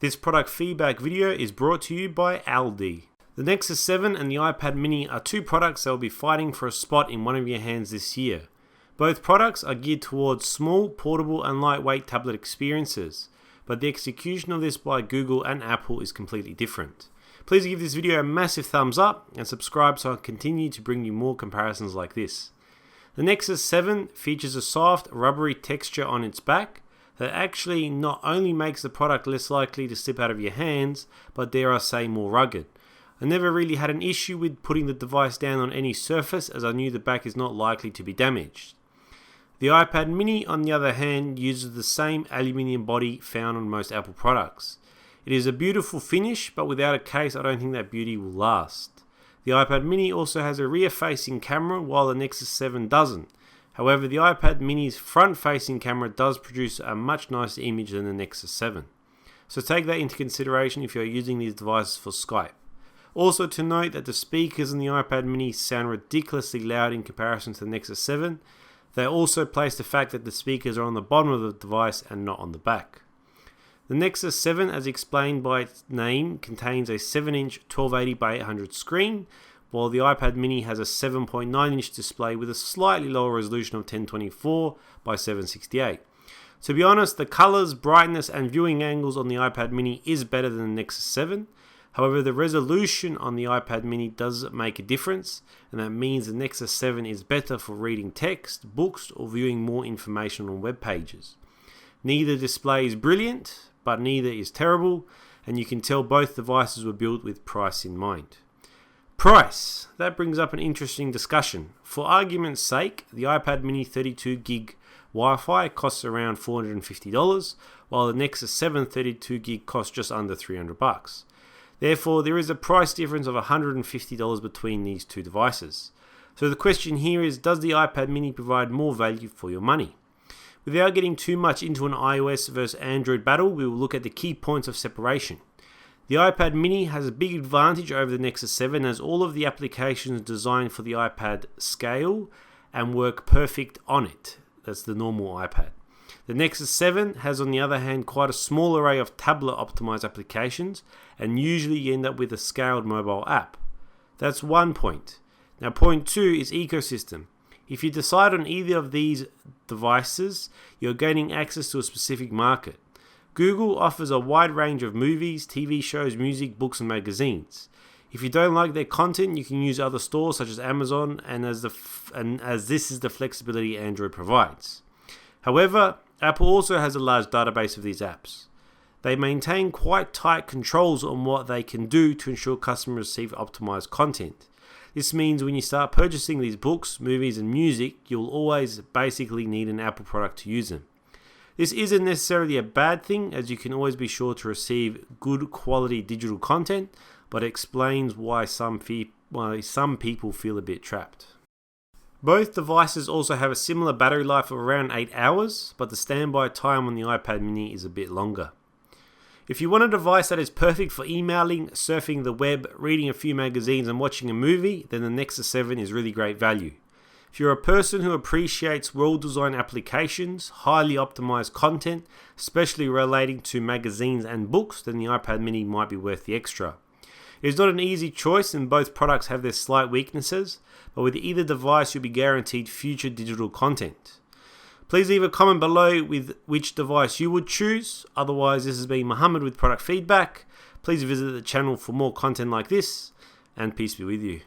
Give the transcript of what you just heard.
This product feedback video is brought to you by Aldi. The Nexus 7 and the iPad mini are two products that will be fighting for a spot in one of your hands this year. Both products are geared towards small, portable and lightweight tablet experiences, but the execution of this by Google and Apple is completely different. Please give this video a massive thumbs up and subscribe so I continue to bring you more comparisons like this. The Nexus 7 features a soft, rubbery texture on its back that actually not only makes the product less likely to slip out of your hands, but dare I say more rugged. I never really had an issue with putting the device down on any surface, as I knew the back is not likely to be damaged. The iPad mini, on the other hand, uses the same aluminium body found on most Apple products. It is a beautiful finish, but without a case I don't think that beauty will last. The iPad mini also has a rear-facing camera while the Nexus 7 doesn't. However, the iPad mini's front-facing camera does produce a much nicer image than the Nexus 7. So take that into consideration if you're using these devices for Skype. Also to note that the speakers in the iPad mini sound ridiculously loud in comparison to the Nexus 7. They also place the fact that the speakers are on the bottom of the device and not on the back. The Nexus 7, as explained by its name, contains a 7-inch 1280 by 800 screen, while the iPad mini has a 7.9-inch display with a slightly lower resolution of 1024 by 768. To be honest, the colors, brightness and viewing angles on the iPad mini is better than the Nexus 7. However, the resolution on the iPad mini does make a difference, and that means the Nexus 7 is better for reading text, books or viewing more information on web pages. Neither display is brilliant, but neither is terrible, and you can tell both devices were built with price in mind. Price. That brings up an interesting discussion. For argument's sake, the iPad mini 32GB Wi-Fi costs around $450, while the Nexus 7 32GB costs just under $300. Therefore, there is a price difference of $150 between these two devices. So the question here is, does the iPad mini provide more value for your money? Without getting too much into an iOS versus Android battle, we will look at the key points of separation. The iPad mini has a big advantage over the Nexus 7 as all of the applications designed for the iPad scale and work perfect on it. That's the normal iPad. The Nexus 7 has, on the other hand, quite a small array of tablet optimized applications, and usually you end up with a scaled mobile app. That's one point. Now point two is ecosystem. If you decide on either of these devices, you're gaining access to a specific market. Google offers a wide range of movies, TV shows, music, books and magazines. If you don't like their content, you can use other stores such as Amazon, and as this is the flexibility Android provides. However, Apple also has a large database of these apps. They maintain quite tight controls on what they can do to ensure customers receive optimized content. This means when you start purchasing these books, movies and music, you'll always basically need an Apple product to use them. This isn't necessarily a bad thing, as you can always be sure to receive good quality digital content, but it explains why some people feel a bit trapped. Both devices also have a similar battery life of around 8 hours, but the standby time on the iPad mini is a bit longer. If you want a device that is perfect for emailing, surfing the web, reading a few magazines and watching a movie, then the Nexus 7 is really great value. If you're a person who appreciates well-designed applications, highly optimized content, especially relating to magazines and books, then the iPad mini might be worth the extra. It is not an easy choice and both products have their slight weaknesses, but with either device you'll be guaranteed future digital content. Please leave a comment below with which device you would choose. Otherwise, this has been Muhammad with Product Feedback. Please visit the channel for more content like this, and peace be with you.